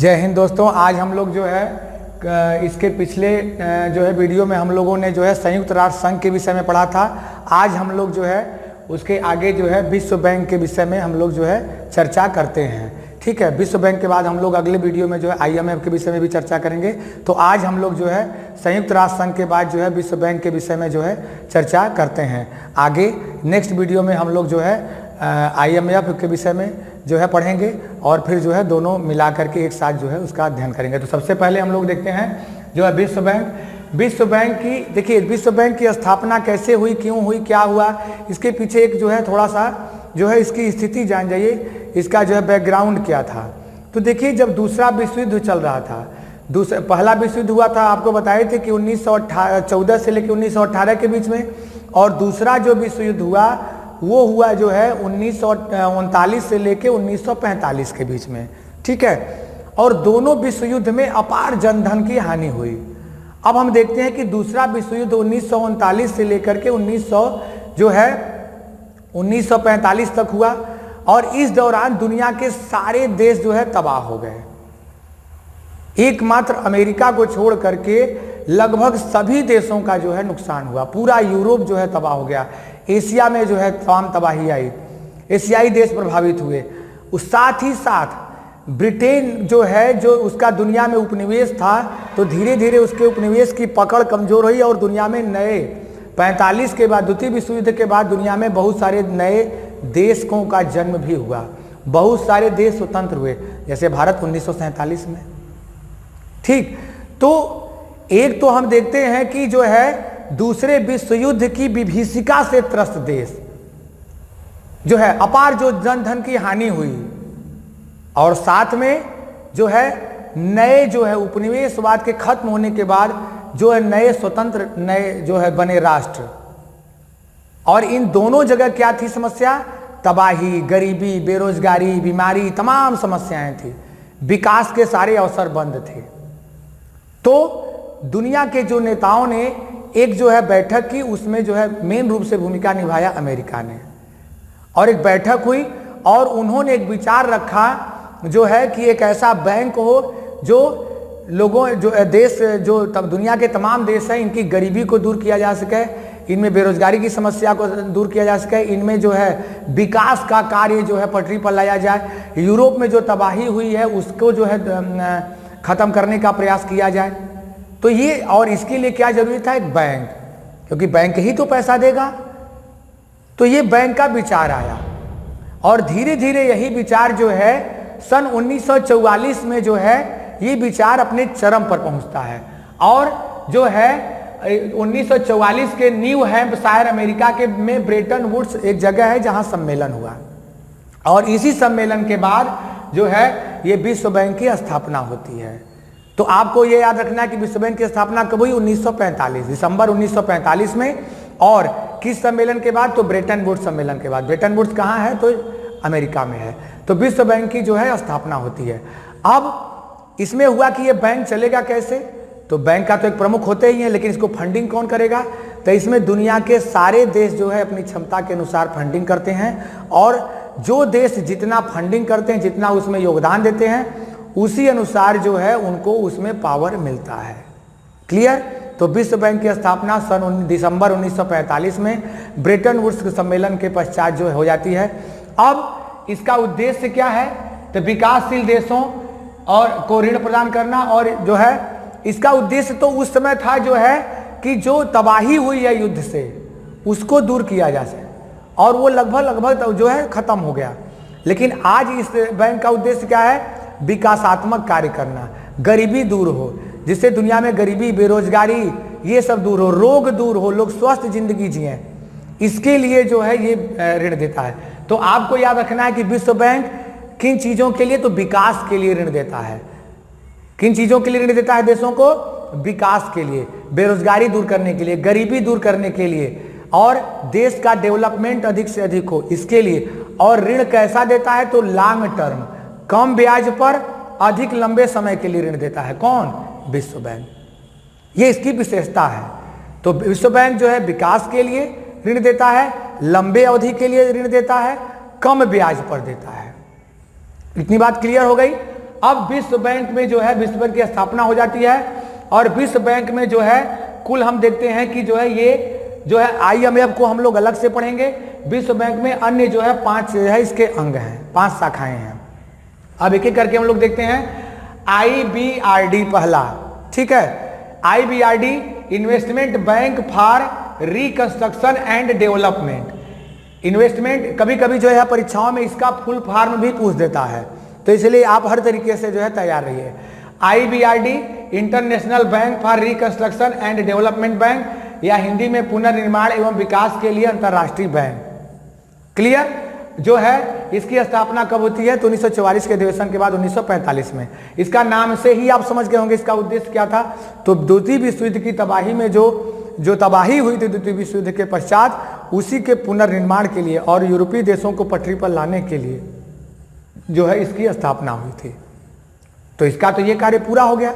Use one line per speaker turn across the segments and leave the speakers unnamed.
जय हिंद दोस्तों। आज हम लोग जो है इसके पिछले जो है वीडियो में हम लोगों ने जो है संयुक्त राष्ट्र संघ के विषय में पढ़ा था। आज हम लोग जो है उसके आगे जो है विश्व बैंक के विषय में हम लोग जो है चर्चा करते हैं। ठीक है, विश्व बैंक के बाद हम लोग अगले वीडियो में जो है IMF के विषय में भी चर्चा करेंगे। तो आज हम लोग जो है संयुक्त राष्ट्र संघ के बाद जो है विश्व बैंक के विषय में जो है चर्चा करते हैं। आगे नेक्स्ट वीडियो में हम लोग जो है IMF के विषय में जो है पढ़ेंगे और फिर जो है दोनों मिला करके एक साथ जो है उसका अध्ययन करेंगे। तो सबसे पहले हम लोग देखते हैं जो है विश्व बैंक। विश्व बैंक की देखिए, विश्व बैंक की स्थापना कैसे हुई, क्यों हुई, क्या हुआ, इसके पीछे एक जो है थोड़ा सा जो है इसकी स्थिति जान जाइए, इसका जो है बैकग्राउंड क्या था। तो देखिए, जब दूसरा विश्व युद्ध चल रहा था, पहला विश्व युद्ध हुआ था, आपको बताए थे कि 1914 से लेकर 1918 के बीच में, और दूसरा जो विश्व युद्ध हुआ वो हुआ जो है 1939 से लेके 1945 के बीच में। ठीक है, और दोनों विश्व युद्ध में अपार जनधन की हानि हुई। अब हम देखते हैं कि दूसरा विश्व युद्ध 1939 से लेकर के 1945 तक हुआ, और इस दौरान दुनिया के सारे देश जो है तबाह हो गए। एकमात्र अमेरिका को छोड़ करके लगभग सभी देशों का जो है नुकसान हुआ। पूरा यूरोप जो है तबाह हो गया। एशिया में जो है तमाम तबाही आई, एशियाई देश प्रभावित हुए। उस साथ ही साथ ब्रिटेन जो है, जो उसका दुनिया में उपनिवेश था, तो धीरे धीरे उसके उपनिवेश की पकड़ कमजोर हुई और दुनिया में नए 45 के बाद, द्वितीय विश्व युद्ध के बाद दुनिया में बहुत सारे नए देशों का जन्म भी हुआ। बहुत सारे देश स्वतंत्र हुए, जैसे भारत 1947 में। ठीक, तो एक तो हम देखते हैं कि जो है दूसरे विश्व युद्ध की विभीषिका से त्रस्त देश जो है अपार जो जनधन की हानि हुई, और साथ में जो है नए जो है उपनिवेशवाद के खत्म होने के बाद जो है नए स्वतंत्र नए जो है बने राष्ट्र। और इन दोनों जगह क्या थी समस्या? तबाही, गरीबी, बेरोजगारी, बीमारी, तमाम समस्याएं थी। विकास के सारे अवसर बंद थे। तो दुनिया के जो नेताओं ने एक जो है बैठक की, उसमें जो है मेन रूप से भूमिका निभाया अमेरिका ने। और एक बैठक हुई और उन्होंने एक विचार रखा जो है कि एक ऐसा बैंक हो जो लोगों जो देश जो तब दुनिया के तमाम देश हैं, इनकी गरीबी को दूर किया जा सके, इनमें बेरोजगारी की समस्या को दूर किया जा सके, इनमें जो है विकास का कार्य जो है पटरी पर लाया जाए, यूरोप में जो तबाही हुई है उसको जो है खत्म करने का प्रयास किया जाए। तो ये, और इसके लिए क्या जरूरी था? एक बैंक, क्योंकि बैंक ही तो पैसा देगा। तो ये बैंक का विचार आया, और धीरे धीरे यही विचार जो है सन 1944 में जो है ये विचार अपने चरम पर पहुंचता है। और जो है 1944 के न्यू हैम्पशायर अमेरिका के में ब्रेटन वुड्स एक जगह है जहां सम्मेलन हुआ, और इसी सम्मेलन के बाद जो है ये विश्व बैंक की स्थापना होती है। तो आपको ये याद रखना है कि विश्व बैंक की स्थापना कब हुई? 1945, दिसंबर 1945 में। और किस सम्मेलन के बाद? तो ब्रेटन वुड्स सम्मेलन के बाद। ब्रेटन वुड्स कहाँ है? तो अमेरिका में है। तो विश्व बैंक की जो है स्थापना होती है। अब इसमें हुआ कि ये बैंक चलेगा कैसे? तो बैंक का तो एक प्रमुख होते ही है, लेकिन इसको फंडिंग कौन करेगा? तो इसमें दुनिया के सारे देश जो है अपनी क्षमता के अनुसार फंडिंग करते हैं, और जो देश जितना फंडिंग करते हैं, जितना उसमें योगदान देते हैं, उसी अनुसार जो है उनको उसमें पावर मिलता है। क्लियर? तो विश्व बैंक की स्थापना सन दिसंबर 1945 में ब्रेटन वुड्स सम्मेलन के पश्चात जो हो जाती है। अब इसका उद्देश्य क्या है? तो विकासशील देशों और को ऋण प्रदान करना, और जो है इसका उद्देश्य तो उस समय था जो है कि जो तबाही हुई है युद्ध से उसको दूर किया जा सके, और वो लगभग जो है खत्म हो गया। लेकिन आज इस बैंक का उद्देश्य क्या है? विकासात्मक कार्य करना, गरीबी दूर हो, जिससे दुनिया में गरीबी, बेरोजगारी ये सब दूर हो, रोग दूर हो, लोग स्वस्थ जिंदगी जिएं, इसके लिए जो है ये ऋण देता है। तो आपको याद रखना है कि विश्व बैंक किन चीजों के लिए? तो विकास के लिए ऋण देता है। किन चीजों के लिए ऋण देता है देशों को? विकास के लिए, बेरोजगारी दूर करने के लिए, गरीबी दूर करने के लिए, और देश का डेवलपमेंट अधिक से अधिक हो, इसके लिए। और ऋण कैसा देता है? तो लॉन्ग टर्म, कम ब्याज पर अधिक लंबे समय के लिए ऋण देता है। कौन? विश्व बैंक। ये इसकी विशेषता है। तो विश्व बैंक जो है विकास के लिए ऋण देता है, लंबे अवधि के लिए ऋण देता है, कम ब्याज पर देता है। इतनी बात क्लियर हो गई। अब विश्व बैंक में जो है विश्व बैंक की स्थापना हो जाती है और विश्व बैंक में जो है कुल हम देखते हैं कि जो है ये जो है IMF को हम लोग अलग से पढ़ेंगे। विश्व बैंक में अन्य जो है 5 है इसके अंग हैं, 5 शाखाएं हैं। अब एक एक करके हम लोग देखते हैं। IBRD पहला, ठीक है, IBRD investment bank for reconstruction and development. Investment कभी कभी जो है परीक्षाओं में इसका फुल फॉर्म भी पूछ देता है, तो इसलिए आप हर तरीके से जो है तैयार रहिए। IBRD international bank for reconstruction and development bank, या हिंदी में पुनर्निर्माण एवं विकास के लिए अंतर्राष्ट्रीय बैंक। क्लियर? जो है इसकी स्थापना कब होती है? तो 1944 के अधिवेशन के बाद 1945 में। इसका नाम से ही आप समझ गए होंगे इसका उद्देश्य क्या था। तो द्वितीय विश्व युद्ध की तबाही में जो तबाही हुई थी द्वितीय विश्व युद्ध के पश्चात, उसी के पुनर्निर्माण के लिए और यूरोपीय देशों को पटरी पर लाने के लिए जो है इसकी स्थापना हुई थी। तो इसका तो ये कार्य पूरा हो गया,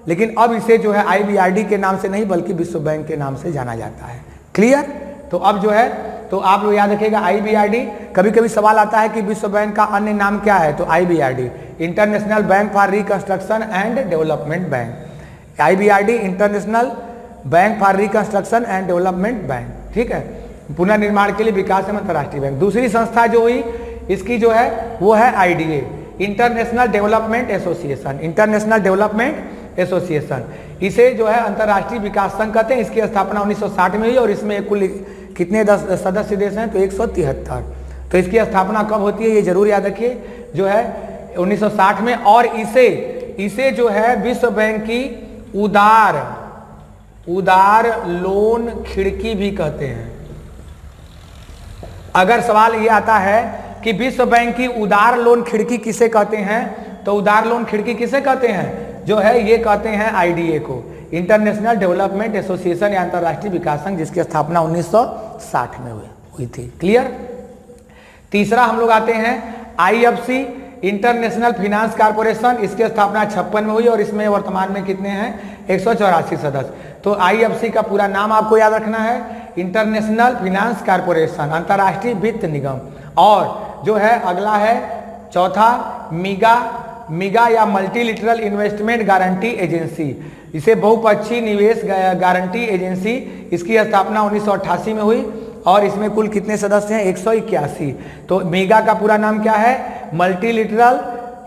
लेकिन अब इसे जो है IBRD के नाम से नहीं बल्कि विश्व बैंक के नाम से जाना जाता है। क्लियर? तो अब जो है तो आप लोग याद रखिएगा IBRD। कभी कभी सवाल आता है कि विश्व बैंक का अन्य नाम क्या है, तो IBRD international bank for reconstruction and development bank. IBRD international bank for reconstruction and development bank, ठीक है, पुनर्निर्माण के लिए विकास एवं अंतर्राष्ट्रीय बैंक। दूसरी संस्था जो हुई इसकी जो है वो है IDA international development association. International development association, इसे जो है अंतर्राष्ट्रीय विकास संघ कहते हैं। इसकी स्थापना 1960 में हुई और इसमें कुल कितने सदस्य देश हैं? तो 173। तो इसकी स्थापना कब होती है ये जरूर याद रखिए, जो है 1960 में। और इसे जो है विश्व बैंक की उदार लोन खिड़की भी कहते हैं। अगर सवाल ये आता है कि विश्व बैंक की उदार लोन खिड़की किसे कहते हैं, तो उदार लोन खिड़की किसे कहते हैं? जो है ये कहते हैं IDA को, इंटरनेशनल डेवलपमेंट एसोसिएशन या अंतर्राष्ट्रीय विकास संघ, जिसकी स्थापना 1960 में हुई थी। क्लियर? तीसरा हम लोग आते हैं IFC इंटरनेशनल फाइनेंस कॉर्पोरेशन। इसकी स्थापना 56 में हुई और इसमें वर्तमान में कितने हैं? 184 सदस्य। तो IFC का पूरा नाम आपको याद रखना है, इंटरनेशनल फाइनेंस कॉर्पोरेशन, अंतर्राष्ट्रीय वित्त निगम। और जो है अगला है चौथा मिगा या मल्टीलिटरल इन्वेस्टमेंट गारंटी एजेंसी। इसे बहुपक्षीय निवेश गारंटी एजेंसी। इसकी स्थापना 1988 में हुई और इसमें कुल कितने सदस्य हैं? 181। तो मिगा का पूरा नाम क्या है? Multilateral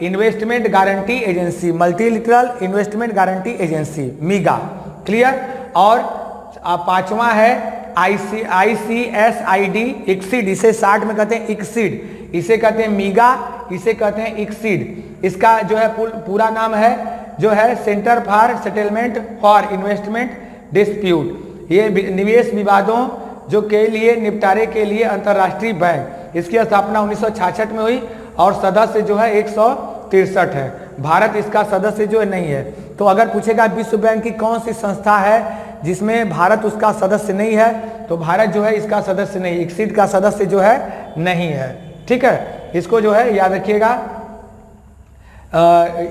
investment guarantee agency. Multilateral investment guarantee agency, MIGA. Clear? और पांचवा है ICSID ICSID, इसे शार्ट में कहते हैं ICSID, इसे कहते हैं मिगा, इसे कहते हैं ICSID। इसका जो है पूरा नाम है जो है centre for settlement for investment dispute. ये निवेश विवादों जो के लिए निपटारे के लिए अंतर्राष्ट्रीय बैंक। इसकी स्थापना 1966 में हुई और सदस्य जो है 163 है। भारत इसका सदस्य जो है नहीं है। तो अगर पूछेगा विश्व बैंक की कौन सी संस्था है जिसमें भारत उसका सदस्य नहीं है, तो भारत जो है इसका सदस्य नहीं, ICSID का सदस्य जो है नहीं है। ठीक है, इसको जो है याद रखिएगा।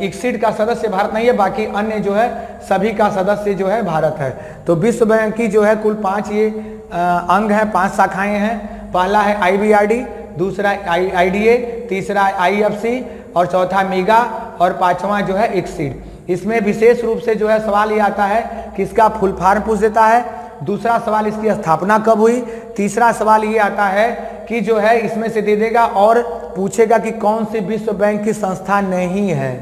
ICSID का सदस्य भारत नहीं है, बाकी अन्य जो है सभी का सदस्य जो है भारत है। तो विश्व बैंक की जो है कुल 5 ये अंग हैं, 5 शाखाएं हैं। पहला है IBRD, दूसरा IDA, तीसरा IFC और चौथा मिगा और पांचवा जो है ICSID। इसमें विशेष रूप से जो है सवाल ये आता है कि इसका फुल फॉर्म पूछ देता है। दूसरा सवाल इसकी स्थापना कब हुई। तीसरा सवाल ये आता है कि जो है इसमें से दे देगा और पूछेगा कि कौन सी विश्व बैंक की संस्था नहीं है।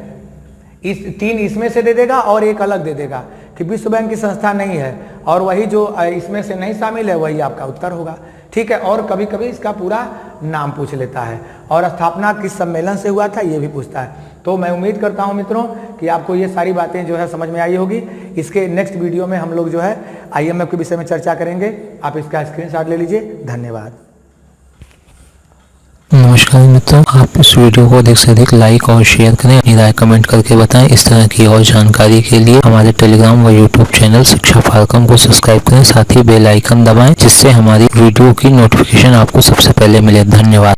इस 3 इसमें से दे देगा और एक अलग दे देगा कि विश्व बैंक की संस्था नहीं है, और वही जो इसमें से नहीं शामिल है वही आपका उत्तर होगा। ठीक है, और कभी कभी इसका पूरा नाम पूछ लेता है और स्थापना किस सम्मेलन से हुआ था ये भी पूछता है। तो मैं उम्मीद करता हूं मित्रों कि आपको ये सारी बातें जो है समझ में आई होगी। इसके नेक्स्ट वीडियो में हम लोग जो है IMF के विषय में चर्चा करेंगे। आप इसका स्क्रीनशॉट ले लीजिए। धन्यवाद।
नमस्कार मित्रों, आप इस वीडियो को अधिक से अधिक लाइक और शेयर करें, अपनी राय कमेंट करके बताएं। इस तरह की और जानकारी के लिए हमारे टेलीग्राम व यूट्यूब चैनल शिक्षा फाल्कन को सब्सक्राइब करें, साथ ही बेल आइकन दबाएं जिससे हमारी वीडियो की नोटिफिकेशन आपको सबसे पहले मिले। धन्यवाद।